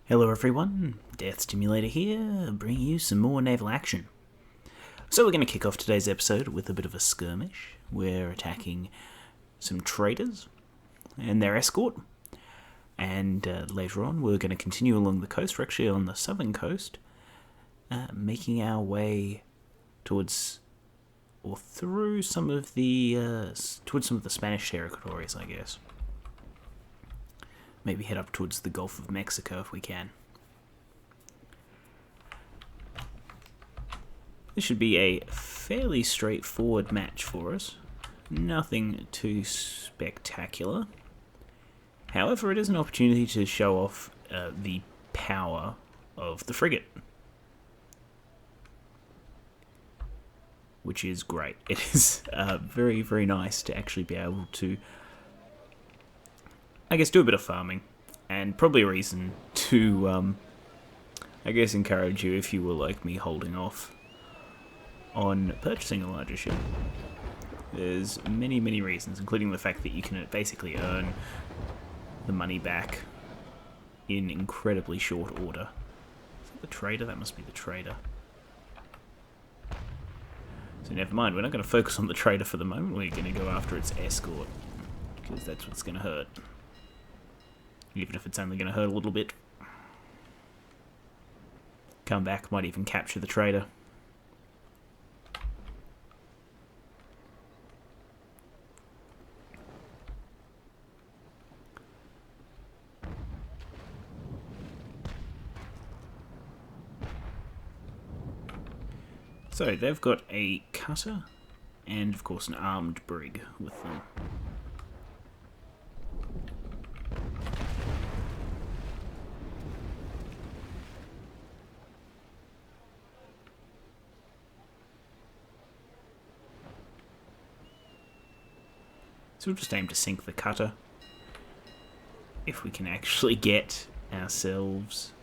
Hello everyone, Death Stimulator here, bringing you some more naval action. So we're going to kick off today's episode with a bit of a skirmish. We're attacking some traders and their escort, and later on we're going to continue along the coast. We're actually on the southern coast, making our way towards or through some of the Spanish territories, I guess. Maybe head up towards the Gulf of Mexico if we can. This should be a fairly straightforward match for us. Nothing too spectacular. However, it is an opportunity to show off the power of the frigate, which is great. It is very, very nice to actually be able to, I guess, do a bit of farming, and probably a reason to, I guess, encourage you, if you were like me, holding off on purchasing a larger ship. There's many, many reasons, including the fact that you can basically earn the money back in incredibly short order. Is that the trader? That must be the trader. So never mind, we're not going to focus on the trader for the moment, we're going to go after its escort, because that's what's going to hurt. Even if it's only going to hurt a little bit. Come back, might even capture the trader. So they've got a cutter and of course an armed brig with them. So we'll just aim to sink the cutter, if we can actually get ourselves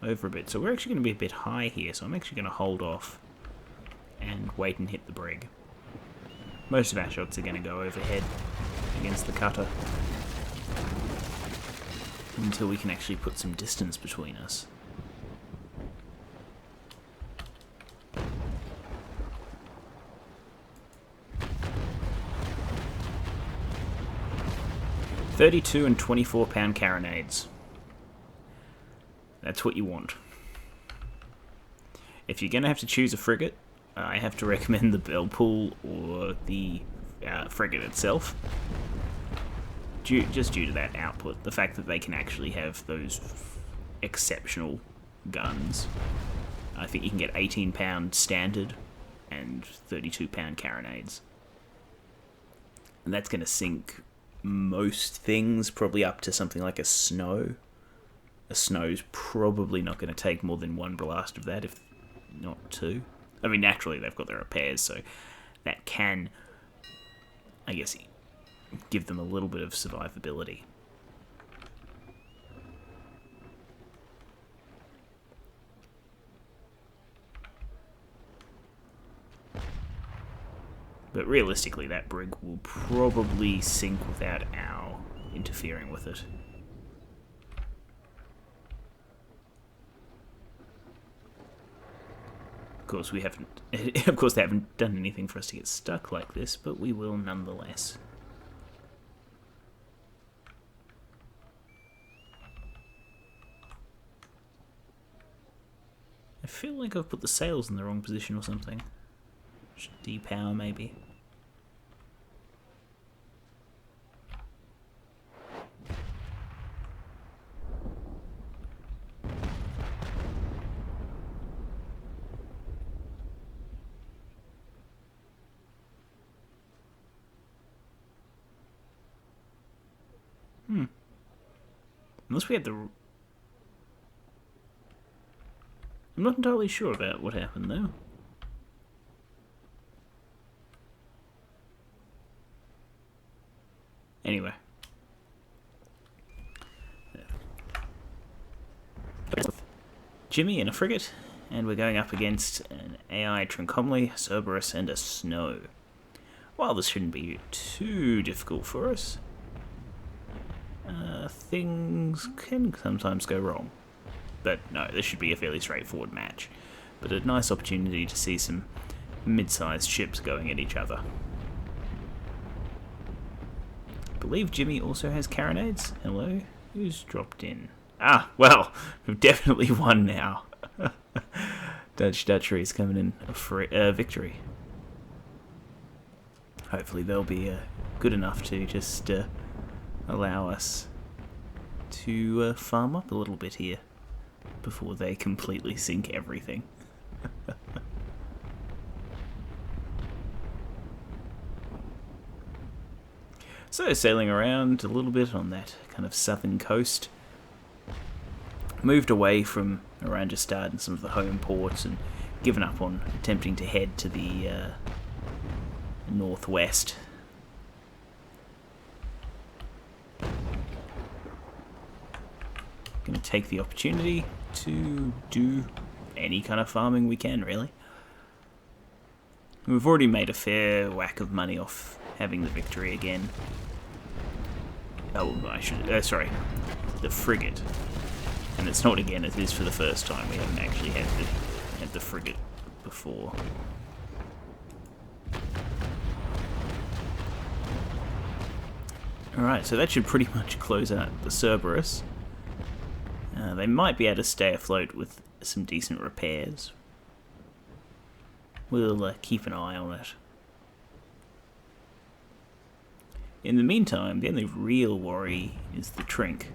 over a bit. So we're actually going to be a bit high here, so I'm actually going to hold off and wait and hit the brig. Most of our shots are going to go overhead against the cutter until we can actually put some distance between us. .32 and 24-pound carronades. That's what you want. If you're going to have to choose a frigate, I have to recommend the Bellpool or the frigate itself. Just due to that output, the fact that they can actually have those exceptional guns. I think you can get 18-pound standard and 32-pound carronades. And that's going to sink most things, probably up to something like a snow. A snow's probably not going to take more than one blast of that, if not two. I mean, naturally, they've got their repairs, so that can, I guess, give them a little bit of survivability. But realistically, that brig will probably sink without our interfering with it. Of course, we haven't. Of course, they haven't done anything for us to get stuck like this, but we will nonetheless. I feel like I've put the sails in the wrong position or something. Should depower, maybe. Unless we had the... I'm not entirely sure about what happened, though. Anyway. Jimmy in a frigate, and we're going up against an AI Trincomalee, Cerberus, and a Snow. While this shouldn't be too difficult for us, I things can sometimes go wrong. But no, this should be a fairly straightforward match. But a nice opportunity to see some mid-sized ships going at each other. I believe Jimmy also has carronades. Hello? Who's dropped in? Ah, well, we've definitely won now. Dutchery is coming in a victory. Hopefully they'll be good enough to just allow us to farm up a little bit here before they completely sink everything. So, sailing around a little bit on that kind of southern coast. Moved away from Oranjestad and some of the home ports and given up on attempting to head to the northwest. Going to take the opportunity to do any kind of farming we can, really. We've already made a fair whack of money off having the victory again. Oh, I should... sorry. The frigate. And it's not again, it is for the first time. We haven't actually had the frigate before. Alright, so that should pretty much close out the Cerberus. They might be able to stay afloat with some decent repairs. We'll keep an eye on it. In the meantime, the only real worry is the Trink.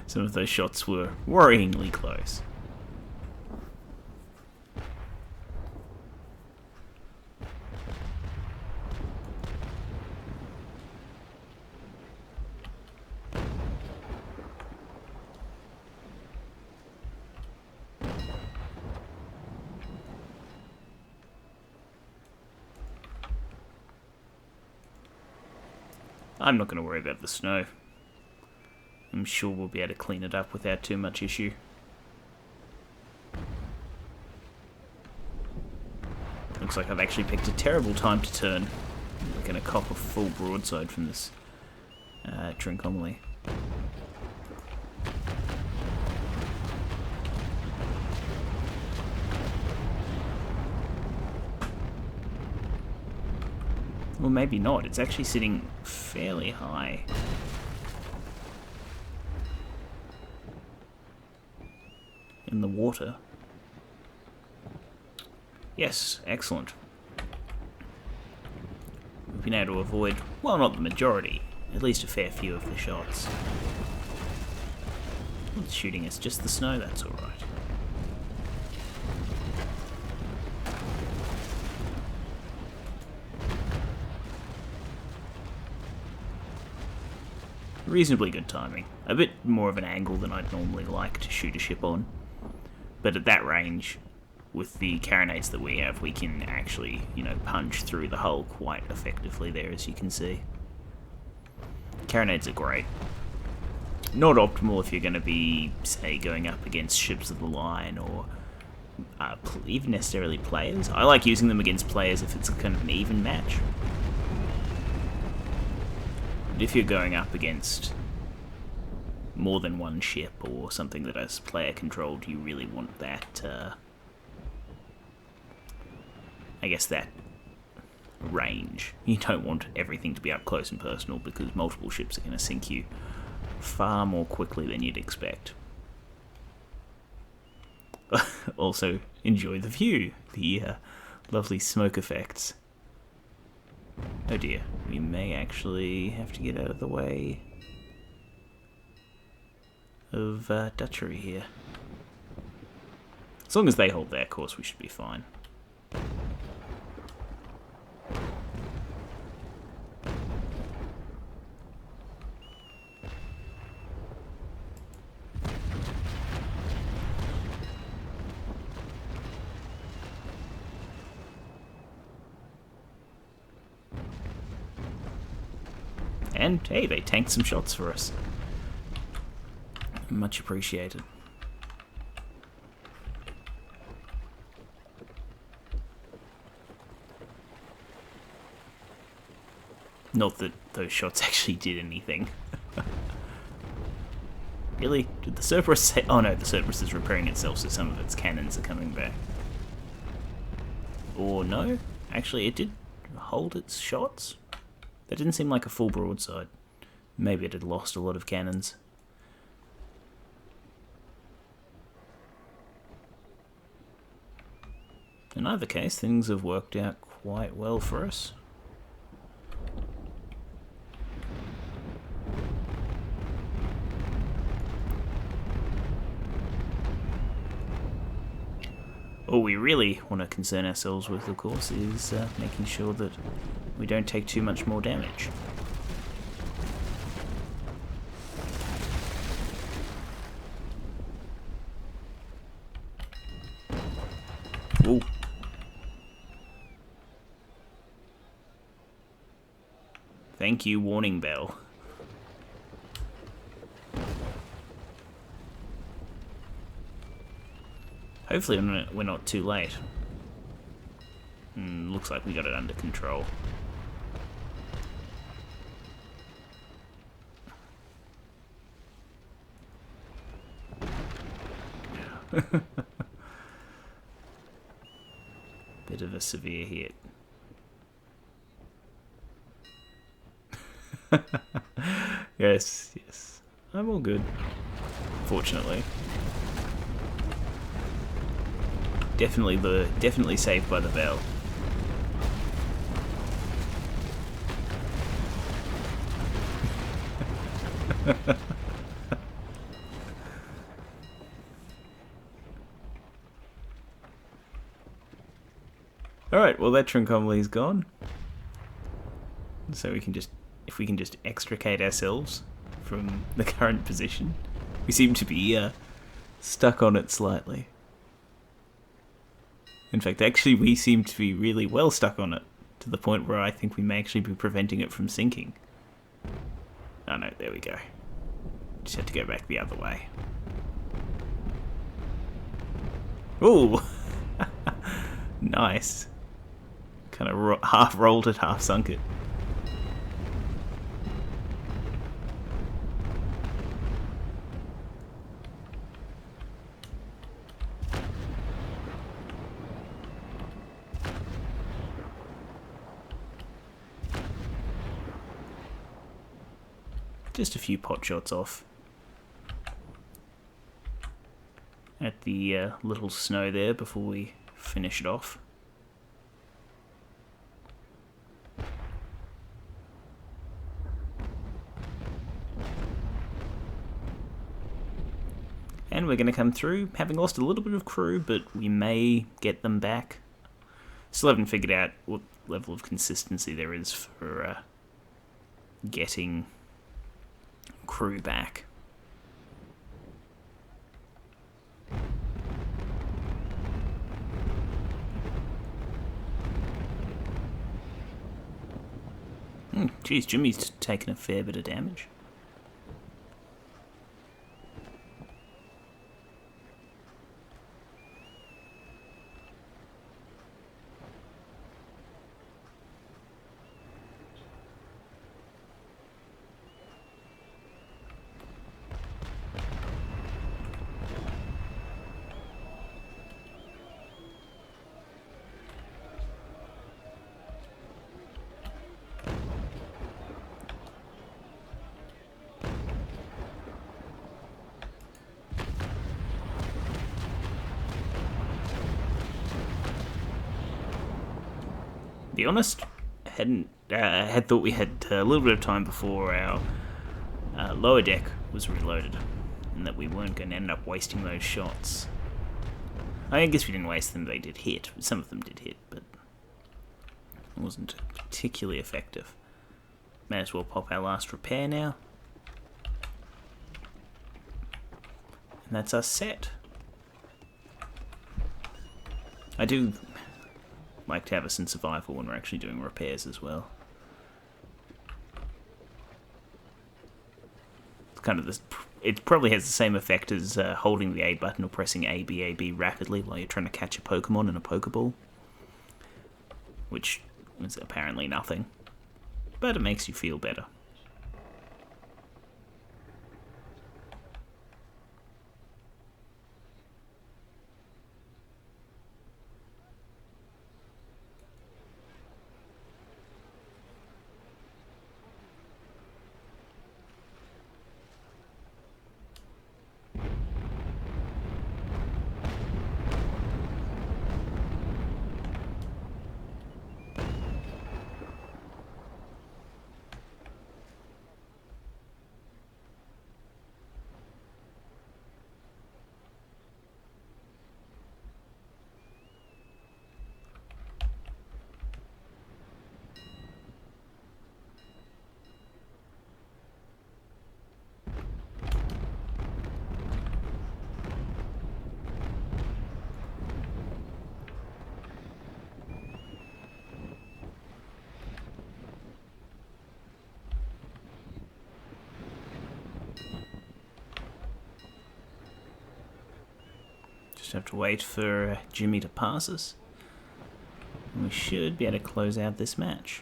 Some of those shots were worryingly close. I'm not going to worry about the snow. I'm sure we'll be able to clean it up without too much issue. Looks like I've actually picked a terrible time to turn. I'm going to cop a full broadside from this Trincomalee. Well, maybe not. It's actually sitting fairly high. In the water. Yes, excellent. We've been able to avoid, well, not the majority, at least a fair few of the shots. What's shooting us? Just the snow? That's alright. Reasonably good timing. A bit more of an angle than I'd normally like to shoot a ship on. But at that range, with the carronades that we have, we can actually, punch through the hull quite effectively there, as you can see. Carronades are great. Not optimal if you're going to be, say, going up against ships of the line or even necessarily players. I like using them against players if it's kind of an even match. But if you're going up against more than one ship or something that is player controlled, you really want that, I guess that range. You don't want everything to be up close and personal because multiple ships are going to sink you far more quickly than you'd expect. Also, enjoy the view, the lovely smoke effects. Oh dear, we may actually have to get out of the way of Dutchery here. As long as they hold their course, we should be fine. And, hey, they tanked some shots for us. Much appreciated. Not that those shots actually did anything. Really? Did the Cerberus say... Oh no, the Cerberus is repairing itself, so some of its cannons are coming back. Or no? Actually, it did hold its shots? That didn't seem like a full broadside. Maybe it had lost a lot of cannons. In either case, things have worked out quite well for us. All we really want to concern ourselves with, of course, is making sure that we don't take too much more damage. Ooh. Thank you, warning bell. Hopefully we're not too late. Looks like we got it under control. Bit of a severe hit. Yes, yes. I'm all good. Fortunately. Definitely saved by the bell. Alright, well that Trincomalee gone. So we can just, if we can just extricate ourselves from the current position. We seem to be stuck on it slightly. In fact, actually we seem to be really well stuck on it, to the point where I think we may actually be preventing it from sinking. Oh no, there we go. Just have to go back the other way. Ooh! Nice. Kind of half rolled it, half sunk it. Just a few pot shots off at the little snow there before we finish it off. And we're going to come through, having lost a little bit of crew, but we may get them back. Still haven't figured out what level of consistency there is for getting crew back. Geez, Jimmy's taken a fair bit of damage. Be honest, had thought we had a little bit of time before our lower deck was reloaded, and that we weren't going to end up wasting those shots. I guess we didn't waste them; they did hit. Some of them did hit, but it wasn't particularly effective. May as well pop our last repair now, and that's us set. I do like to have us in survival when we're actually doing repairs as well. It's kind of this. It probably has the same effect as holding the A button or pressing A B rapidly while you're trying to catch a Pokemon in a Pokeball, which is apparently nothing. but it makes you feel better. Just have to wait for Jimmy to pass us. And we should be able to close out this match.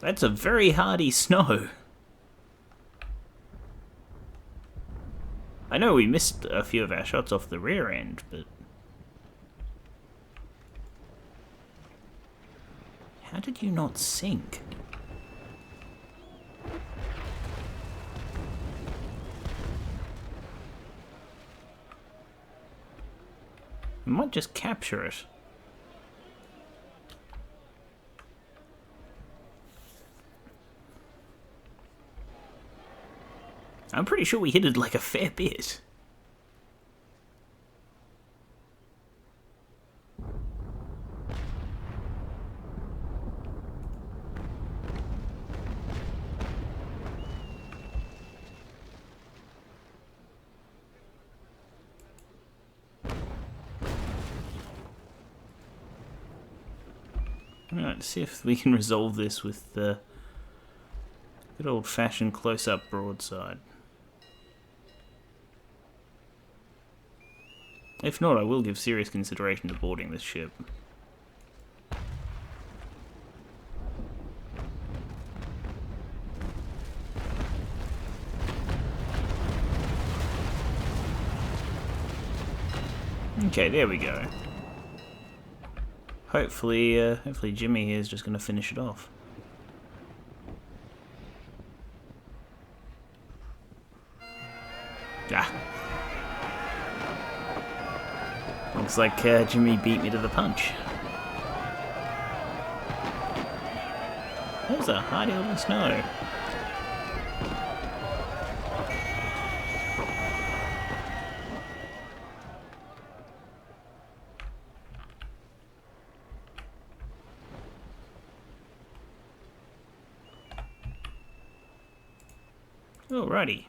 That's a very hardy snow. I know we missed a few of our shots off the rear end, but... how did you not sink? We might just capture it. I'm pretty sure we hit it like a fair bit. Alright, let's see if we can resolve this with the good old-fashioned close-up broadside. If not, I will give serious consideration to boarding this ship. Okay, there we go. Hopefully Jimmy here is just going to finish it off. Ah. Looks like Jimmy beat me to the punch. That was a hardy little snow. Alrighty,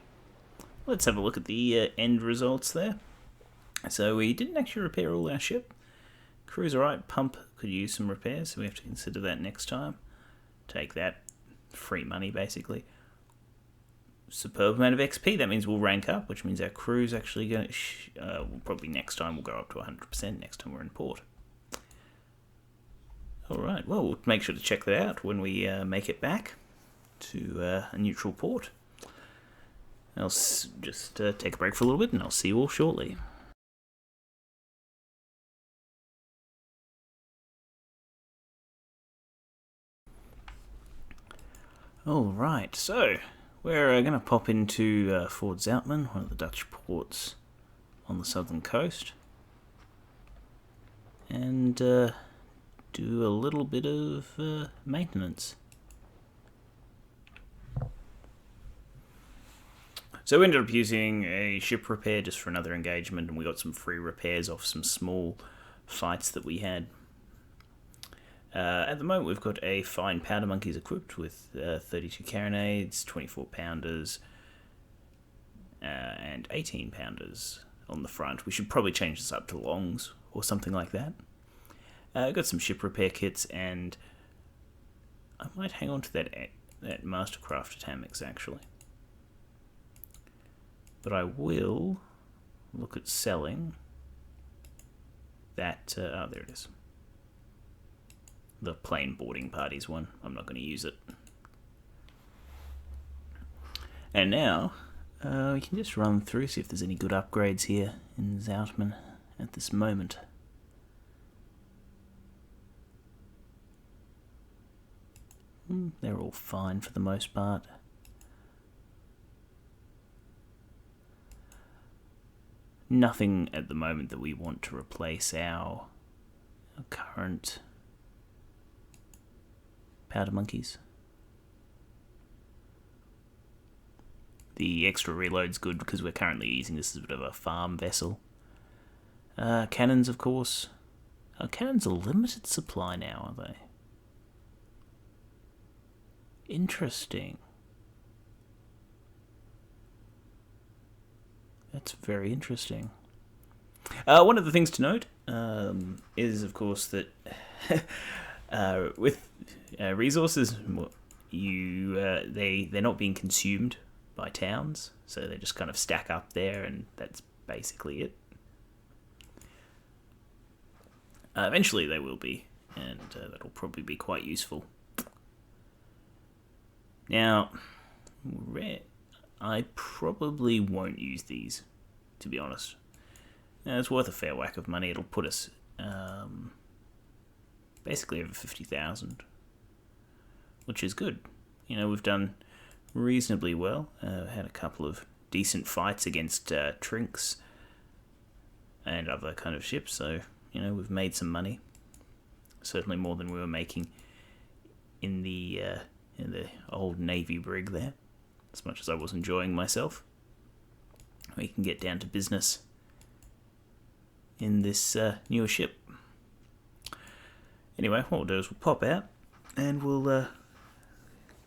let's have a look at the end results there. So we didn't actually repair all our ship. Crew's alright, pump could use some repairs, so we have to consider that next time. Take that, free money basically. Superb amount of XP, that means we'll rank up, which means our crew's actually going to... probably next time we'll go up to 100% next time we're in port. Alright, well, we'll make sure to check that out when we make it back to a neutral port. I'll just take a break for a little bit and I'll see you all shortly. Alright, so we're going to pop into Fort Zoutman, one of the Dutch ports on the southern coast, and do a little bit of maintenance. So we ended up using a ship repair just for another engagement, and we got some free repairs off some small fights that we had. At the moment we've got a fine powder monkeys equipped with 32 carronades, 24 pounders, and 18-pounders on the front. We should probably change this up to longs or something like that. Got some ship repair kits, and I might hang on to that Mastercraft Atamix actually. But I will look at selling that. Oh, there it is. The plain boarding parties one. I'm not going to use it. And now we can just run through, see if there's any good upgrades here in Zoutman at this moment. They're all fine for the most part. Nothing at the moment that we want to replace our current powder monkeys. The extra reload's good because we're currently using this as a bit of a farm vessel. Cannons, of course. Cannons are limited supply now, are they? Interesting. That's very interesting. One of the things to note is, of course, that with resources, they're not being consumed by towns, so they just kind of stack up there, and that's basically it. Eventually, they will be, and that'll probably be quite useful. Now, I probably won't use these, to be honest. Now, it's worth a fair whack of money. It'll put us basically over 50,000, which is good. You know, we've done reasonably well. Had a couple of decent fights against Trinks and other kind of ships, so, you know, we've made some money. Certainly more than we were making in the old Navy brig there. As much as I was enjoying myself, we can get down to business in this newer ship. Anyway, what we'll do is we'll pop out and we'll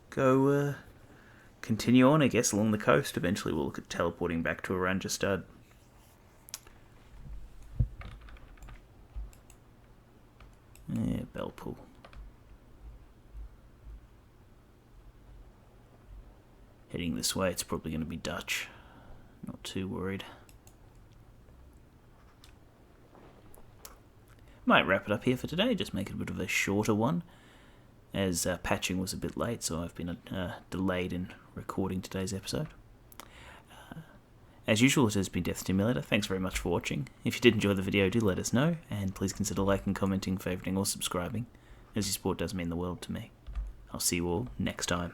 go continue on, I guess, along the coast. Eventually we'll look at teleporting back to Oranjestad. Yeah, Belpool. Heading this way, it's probably going to be Dutch. Not too worried. Might wrap it up here for today, just make it a bit of a shorter one, as patching was a bit late, so I've been delayed in recording today's episode. As usual, it has been Death Stimulator. Thanks very much for watching. If you did enjoy the video, do let us know, and please consider liking, commenting, favouring or subscribing, as your support does mean the world to me. I'll see you all next time.